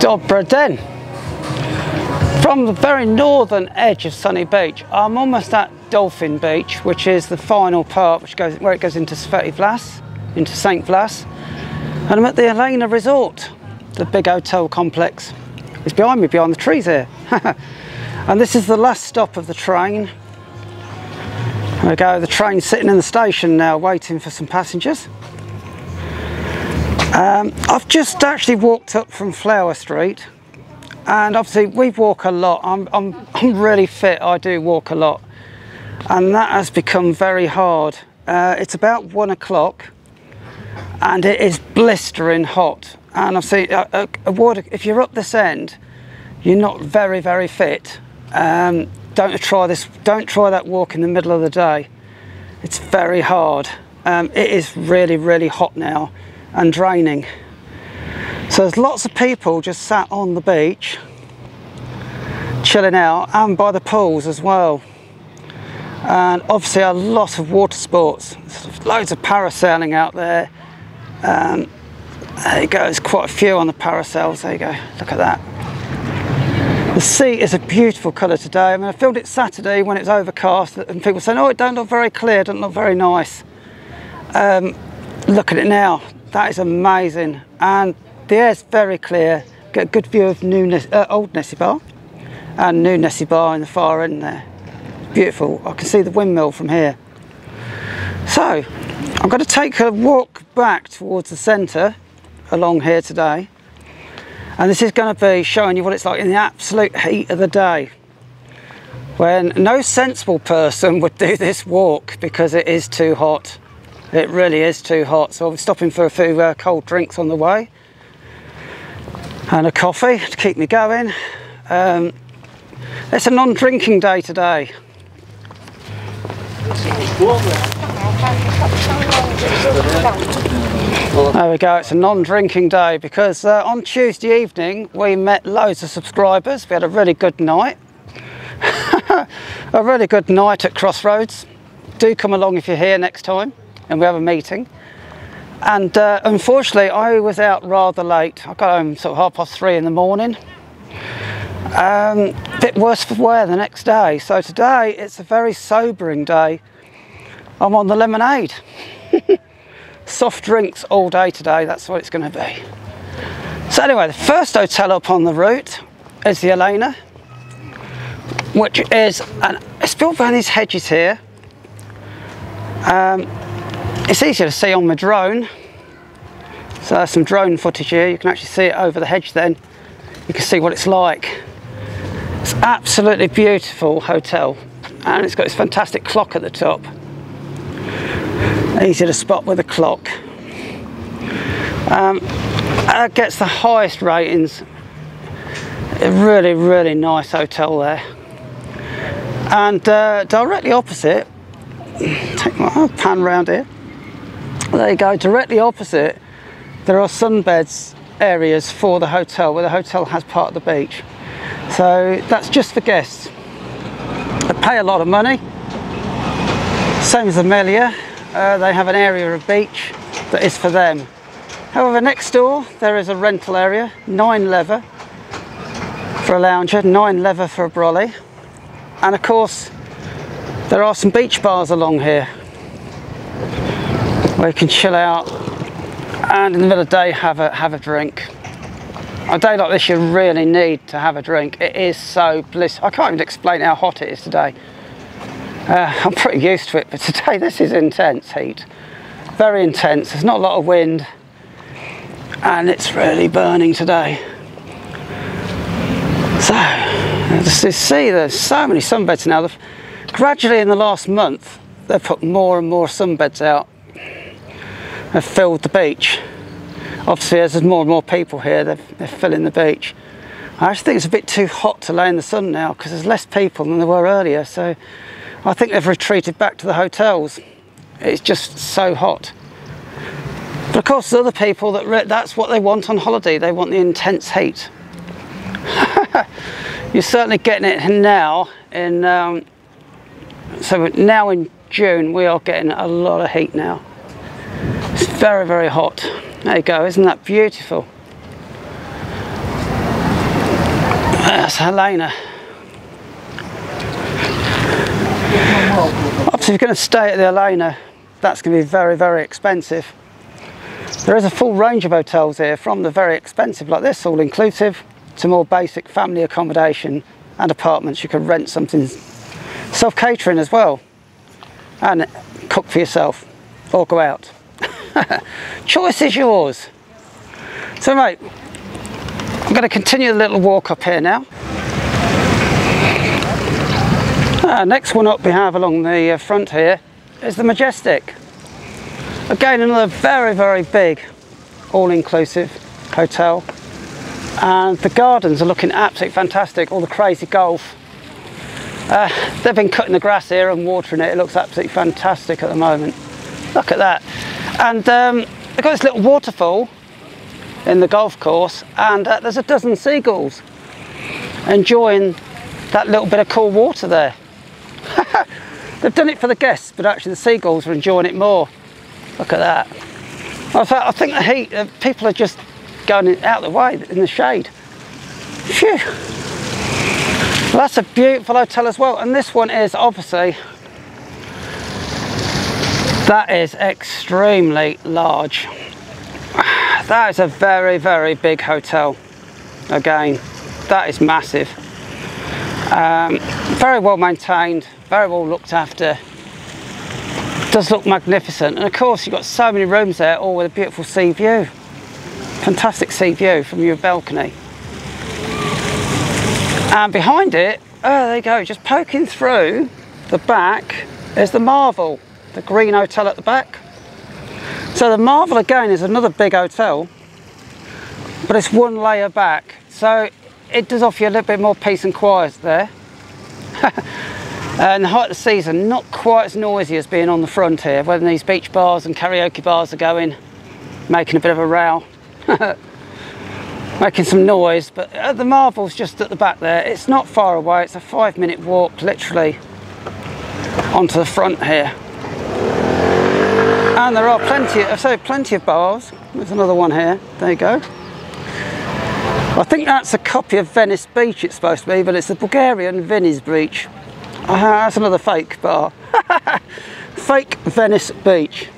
Dobra den. From the very northern edge of Sunny Beach, I'm almost at Dolphin Beach, which is the final part where it goes into Sveti Vlas, into St. Vlas. And I'm at the Elena Resort, the big hotel complex. It's behind me, behind the trees here. And this is the last stop of the train. There we go, the train's sitting in the station now, waiting for some passengers. I've just actually walked up from Flower Street, and obviously we walk a lot. I'm really fit, I do walk a lot, and that has become very hard. It's about 1 o'clock and it is blistering hot, and I've seen if you're up this end, you're not very fit. Don't try that walk in the middle of the day. It's very hard. It is really hot now and draining. So there's lots of people just sat on the beach chilling out, and by the pools as well, and obviously a lot of water sports. There's loads of parasailing out there. There you go, there's quite a few on the parasols. There you go, look at that. The sea is a beautiful colour today. I mean, I filmed it Saturday when it's overcast and people saying, oh, it don't look very clear, it doesn't look very nice. Look at it now. That is amazing, and the air's very clear. Get a good view of old Nessie Bar and new Nessie Bar in the far end there. Beautiful. I can see the windmill from here. So I'm going to take a walk back towards the centre along here today, and this is going to be showing you what it's like in the absolute heat of the day, when no sensible person would do this walk because it is too hot. It really is too hot. So I'll be stopping for a few cold drinks on the way and a coffee to keep me going. It's a non-drinking day today. There we go, it's a non-drinking day because on Tuesday evening we met loads of subscribers. We had a really good night. A really good night at Crossroads. Do come along if you're here next time and we have a meeting. And unfortunately I was out rather late. I got home sort of 3:30 in the morning. Bit worse for wear the next day. So today it's a very sobering day. I'm on the lemonade. Soft drinks all day today, that's what it's going to be. So anyway, the first hotel up on the route is the Elena, which is, it's built behind these hedges here. It's easier to see on my drone. So there's some drone footage here. You can actually see it over the hedge then. You can see what it's like. It's an absolutely beautiful hotel, and it's got this fantastic clock at the top. Easy to spot with a clock. It gets the highest ratings. A really nice hotel there. And directly opposite, I'll pan round here. There you go, directly opposite there are sunbeds areas for the hotel, where the hotel has part of the beach. So that's just for guests. They pay a lot of money. Same as Amelia, they have an area of beach that is for them. However, next door there is a rental area, 9 leather for a lounger, 9 leather for a brolly, and of course there are some beach bars along here where you can chill out and in the middle of the day have a drink. On a day like this you really need to have a drink. It is so blissful. I can't even explain how hot it is today. I'm pretty used to it, but today this is intense heat. Very intense. There's not a lot of wind and it's really burning today. So, as you see, there's so many sunbeds now. Gradually in the last month they've put more and more sunbeds out. They've filled the beach. Obviously as there's more and more people here, they're filling the beach. I actually think it's a bit too hot to lay in the sun now because there's less people than there were earlier, so I think they've retreated back to the hotels. It's just so hot. But of course there's other people that's what they want on holiday. They want the intense heat. You're certainly getting it now so now in June we are getting a lot of heat now. It's very hot. There you go, isn't that beautiful? That's Elena. Obviously, if you're going to stay at the Elena, that's going to be very, very expensive. There is a full range of hotels here, from the very expensive like this, all inclusive, to more basic family accommodation and apartments. You can rent something self-catering as well, and cook for yourself or go out. Choice is yours. So mate, I'm going to continue the little walk up here now. Next one up we have along the front here is the Majestic. Again, another very, very big all-inclusive hotel, and the gardens are looking absolutely fantastic. All the crazy golf. They've been cutting the grass here and watering it. It looks absolutely fantastic at the moment. Look at that. And they've got this little waterfall in the golf course, and there's a dozen seagulls enjoying that little bit of cool water there. They've done it for the guests, but actually the seagulls are enjoying it more. Look at that. I think the heat, people are just going out of the way in the shade. Phew. Well, that's a beautiful hotel as well, and this one is obviously, that is extremely large. That is a very, very big hotel. Again, that is massive. Very well maintained, very well looked after. Does look magnificent, and of course you've got so many rooms there, all with a beautiful sea view. Fantastic sea view from your balcony. And behind it, oh there you go, just poking through the back is the Marvel, the green hotel at the back. So the Marvel again is another big hotel, but it's one layer back, so it does offer you a little bit more peace and quiet there. And the height of the season, not quite as noisy as being on the front here, when these beach bars and karaoke bars are going, making a bit of a row, making some noise. But the Marvel's just at the back there. It's not far away, it's a 5-minute walk literally onto the front here. And there are plenty of bars. There's another one here, there you go. I think that's a copy of Venice Beach it's supposed to be, but it's the Bulgarian Venice Beach. That's another fake bar. Fake Venice Beach.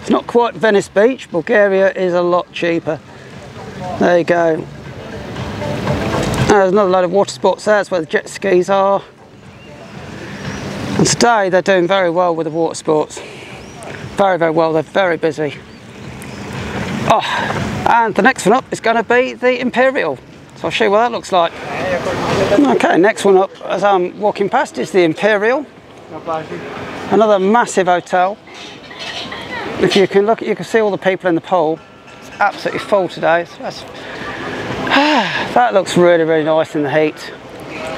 It's not quite Venice Beach. Bulgaria is a lot cheaper. There you go. There's another load of water sports there. That's where the jet skis are. And today they're doing very well with the water sports. Very, very well. They're very busy. Oh, and the next one up is going to be the Imperial. So I'll show you what that looks like. Okay, next one up as I'm walking past is the Imperial. Another massive hotel. If you can look, you can see all the people in the pool. It's absolutely full today. So that looks really, really nice in the heat.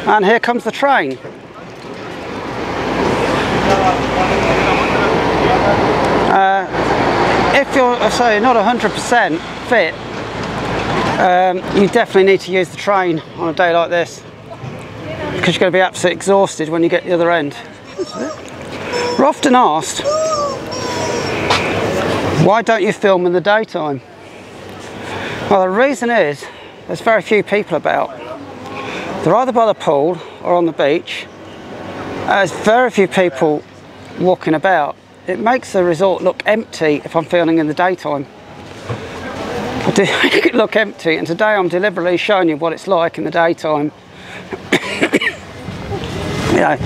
And here comes the train. If you're not 100% fit, you definitely need to use the train on a day like this, because you're going to be absolutely exhausted when you get to the other end. We're often asked, why don't you film in the daytime? Well, the reason is there's very few people about. They're either by the pool or on the beach. There's very few people walking about. It makes the resort look empty if I'm filming in the daytime. I do make it look empty, and today I'm deliberately showing you what it's like in the daytime. You know,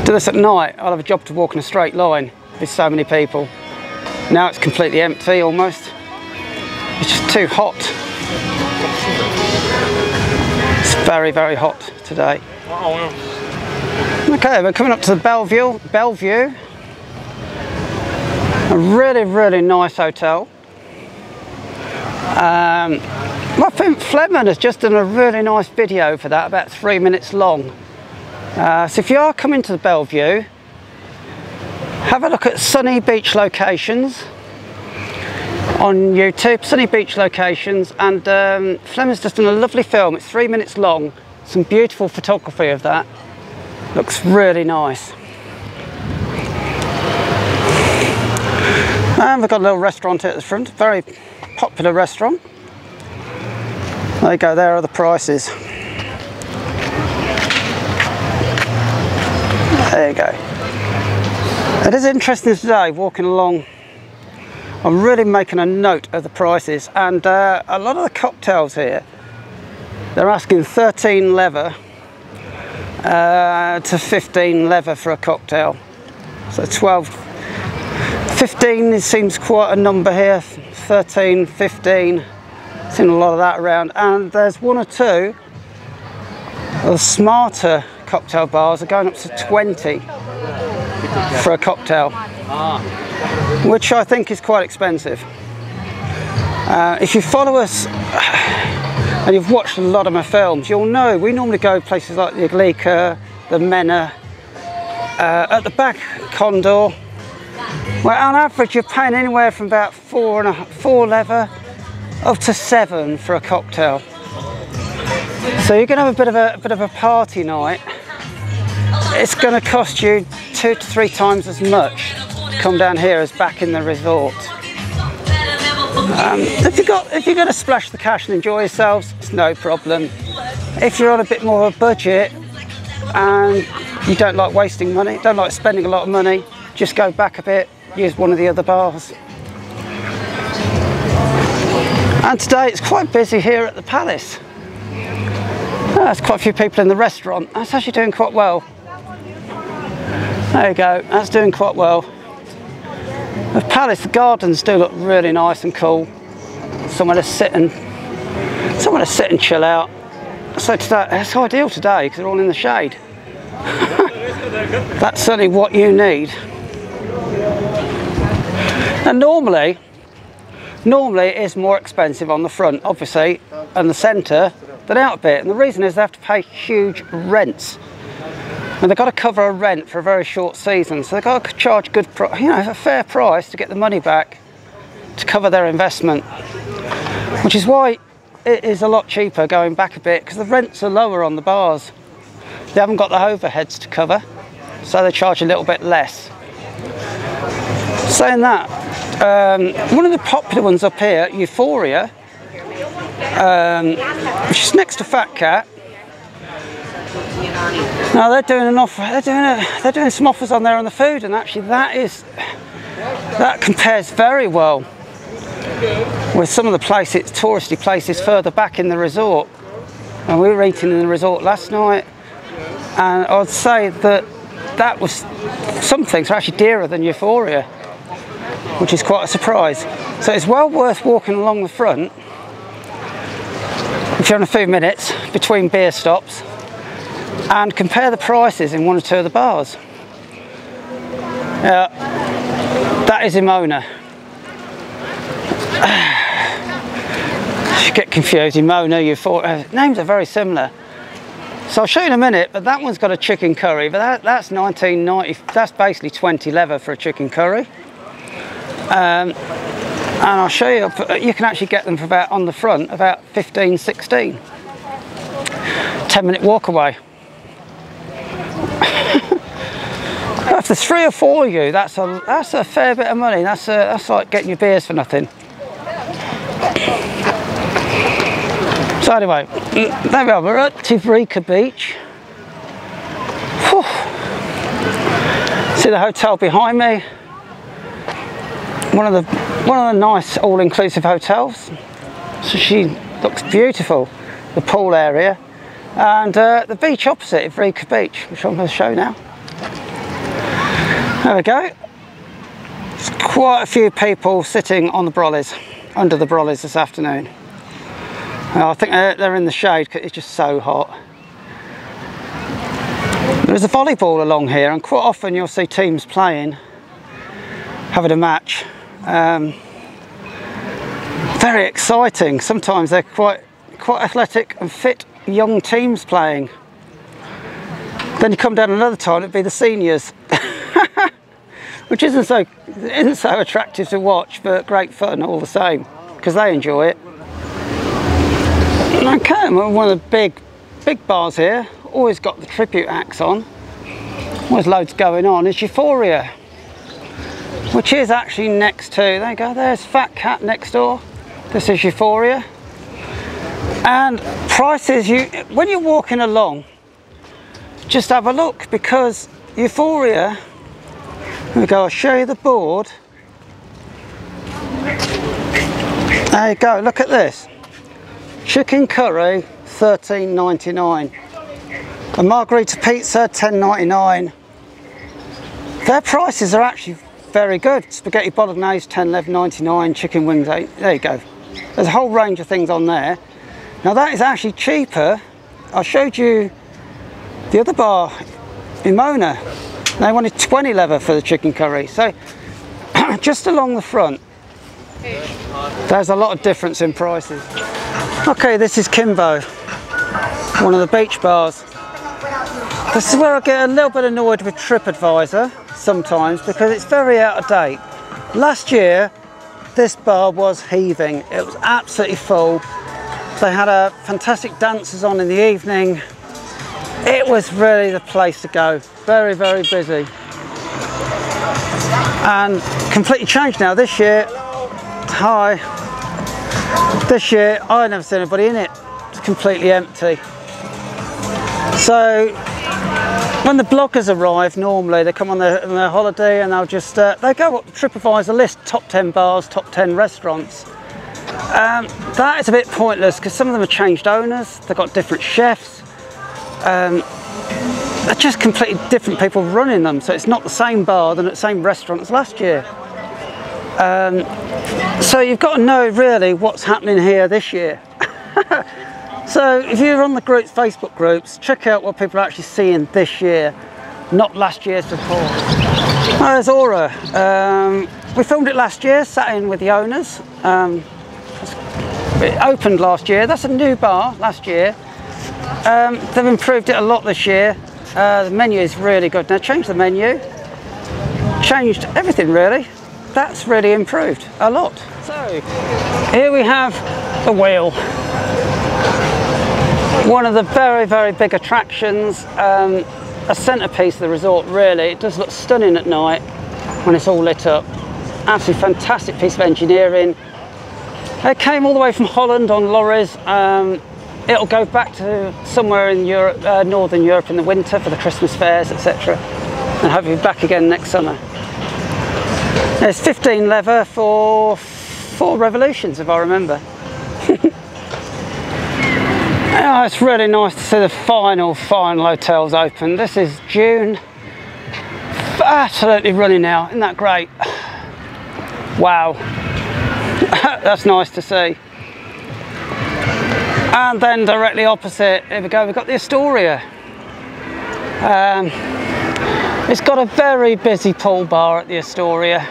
do this at night, I'll have a job to walk in a straight line with so many people. Now it's completely empty almost. It's just too hot. It's very, very hot today. Okay, we're coming up to the Bellevue. A really, really nice hotel. I think Fleming has just done a really nice video for that, about 3 minutes long. So if you are coming to the Bellevue, have a look at sunny beach locations on YouTube, sunny beach locations, and Fleming's just done a lovely film. It's 3 minutes long, some beautiful photography of that. Looks really nice. And we've got a little restaurant here at the front, very popular restaurant. There you go, there are the prices. There you go. It is interesting today walking along. I'm really making a note of the prices, and a lot of the cocktails here, they're asking 13 leather to 15 leather for a cocktail. So 12, 15 seems quite a number here. 13, 15, seen a lot of that around. And there's one or two of the smarter cocktail bars are going up to 20 for a cocktail, which I think is quite expensive. If you follow us and you've watched a lot of my films, you'll know we normally go places like the Iglika, the Emona, at the back Condor, where on average you're paying anywhere from about 4 leather up to 7 for a cocktail. So you're going to have a bit of a party night. It's going to cost you 2 to 3 times as much to come down here as back in the resort. If you're going to splash the cash and enjoy yourselves, it's no problem. If you're on a bit more of a budget and you don't like wasting money, don't like spending a lot of money, just go back a bit, use one of the other bars. And today it's quite busy here at the Palace. There's quite a few people in the restaurant. That's actually doing quite well. There you go, that's doing quite well. The Palace, the gardens do look really nice and cool. Somewhere to sit and chill out. So today, it's ideal today because they're all in the shade. That's certainly what you need. And normally it is more expensive on the front, obviously, and the centre than out a bit. And the reason is they have to pay huge rents. And they've got to cover a rent for a very short season, so they've got to charge a fair price to get the money back to cover their investment. Which is why it is a lot cheaper going back a bit, because the rents are lower on the bars. They haven't got the overheads to cover, so they charge a little bit less. Saying that, one of the popular ones up here, Euphoria, which is next to Fat Cat. Now they're doing an offer. They're doing some offers on there on the food, and actually that compares very well with some of the places, touristy places further back in the resort. And we were eating in the resort last night, and I'd say that was some things are actually dearer than Euphoria, which is quite a surprise. So it's well worth walking along the front if you're on a few minutes between beer stops, and compare the prices in one or two of the bars. That is Emona. You get confused, Emona, Euphoria, names are very similar. So I'll show you in a minute, but that one's got a chicken curry, but that's 19.90, that's basically 20 leather for a chicken curry. And I'll show you, you can actually get them for about, on the front, about 15, 16. 10-minute walk away. If there's 3 or 4 of you, that's a fair bit of money. That's like getting your beers for nothing. So anyway, there we are. We're at Euphoria Beach. Whew. See the hotel behind me. One of the nice all-inclusive hotels. So she looks beautiful. The pool area. And the beach opposite, Euphoria Beach, which I'm going to show now. There we go. There's quite a few people sitting on the brollies, under the brollies this afternoon. I think they're in the shade because it's just so hot. There's a volleyball along here, and quite often you'll see teams playing, having a match. Very exciting. Sometimes they're quite athletic and fit young teams playing. Then you come down another time, it'd be the seniors, which isn't so attractive to watch, but great fun all the same because they enjoy it. Okay, one of the big bars here, always got the tribute acts on. Always loads going on. Is Euphoria, which is actually next to, there you go, there's Fat Cat next door. This is Euphoria. And prices, when you're walking along, just have a look, because Euphoria, here we go, I'll show you the board. There you go, look at this. Chicken curry, $13.99. A margarita pizza, $10.99. Their prices are actually very good. Spaghetti bolognese, $10, $11.99. Chicken wings, $8. There you go. There's a whole range of things on there. Now that is actually cheaper. I showed you the other bar, Emona. They wanted $20 leather for the chicken curry. So just along the front, there's a lot of difference in prices. Okay, this is Kimbo, one of the beach bars. This is where I get a little bit annoyed with TripAdvisor sometimes because it's very out of date. Last year, this bar was heaving. It was absolutely full. They had fantastic dancers on in the evening. It was really the place to go. Very, very busy. And completely changed now. This year, this year, I've never seen anybody in it. It's completely empty. So, when the bloggers arrive, normally they come on their holiday and they'll just, they go up the TripAdvisor list, top 10 bars, top 10 restaurants. That is a bit pointless because some of them have changed owners, they've got different chefs. They're just completely different people running them, so it's not the same bar than the same restaurant as last year. So you've got to know really what's happening here this year. So if you're on the groups, Facebook groups, check out what people are actually seeing this year, not last year's before. There's Aura. We filmed it last year, sat in with the owners. It opened last year. That's a new bar last year. They've improved it a lot this year. The menu is really good. Now changed the menu, changed everything really. That's really improved a lot. So here we have the wheel. One of the very, very big attractions, a centrepiece of the resort really. It does look stunning at night when it's all lit up. Absolutely fantastic piece of engineering. It came all the way from Holland on lorries. It'll go back to somewhere in Europe, Northern Europe in the winter for the Christmas fairs, etc. And hopefully back again next summer. There's 15 leather for 4 revolutions, if I remember. Oh, it's really nice to see the final hotels open. This is June. Absolutely running now. Isn't that great? Wow. That's nice to see. And then directly opposite, here we go, we've got the Astoria. It's got a very busy pool bar at the Astoria.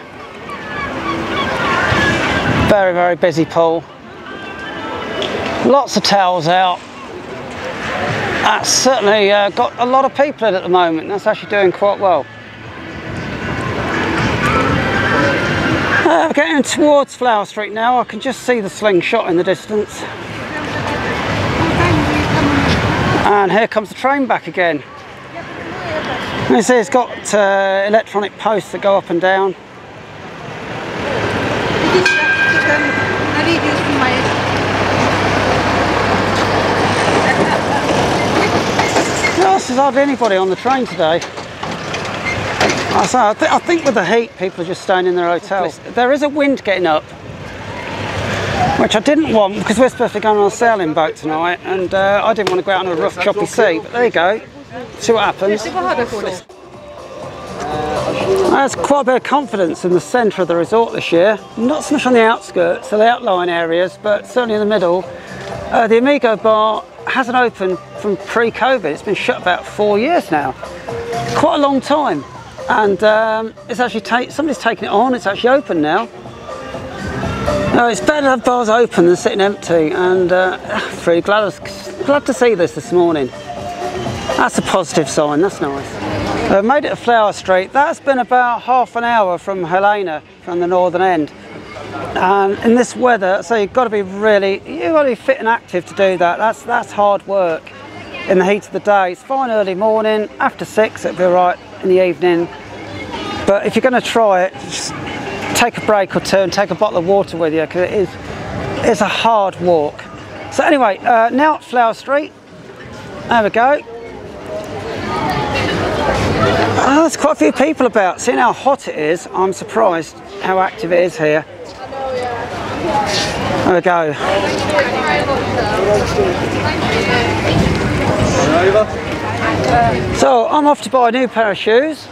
Very, very busy pool. Lots of towels out. That's certainly got a lot of people in at the moment. That's actually doing quite well. We're getting towards Flower Street now. I can just see the slingshot in the distance. And here comes the train back again. You see it's got electronic posts that go up and down. There's hardly anybody on the train today. I think with the heat, people are just staying in their hotels. There is a wind getting up, which I didn't want because we're supposed to be going on a sailing boat tonight, and I didn't want to go out on a rough, choppy sea. But there you go. See what happens. There's quite a bit of confidence in the centre of the resort this year. Not so much on the outskirts, so the outlying areas, but certainly in the middle. The Amigo Bar hasn't opened from pre-COVID. It's been shut about 4 years now. Quite a long time. And it's actually somebody's taken it on. It's actually open now. No, it's better to have bars open than sitting empty. And really glad to see this morning. That's a positive sign. That's nice. Made it to Flower Street. That's been about half an hour from Elena, from the northern end. And in this weather, so you've got to be fit and active to do that. That's hard work in the heat of the day. It's fine early morning, after 6 it'll be all right in the evening. But if you're going to try it, just take a break or two and take a bottle of water with you, because it's a hard walk. So anyway, now at Flower Street. There we go. Oh, there's quite a few people about. Seeing how hot it is, I'm surprised how active it is here. There we go. So I'm off to buy a new pair of shoes.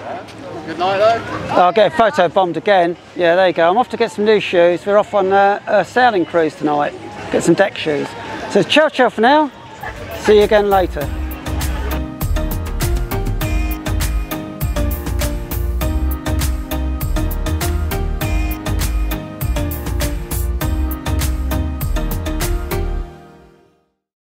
Good night though. I'll get a photo bombed again. Yeah, there you go. I'm off to get some new shoes. We're off on a sailing cruise tonight. Get some deck shoes. So ciao ciao for now. See you again later.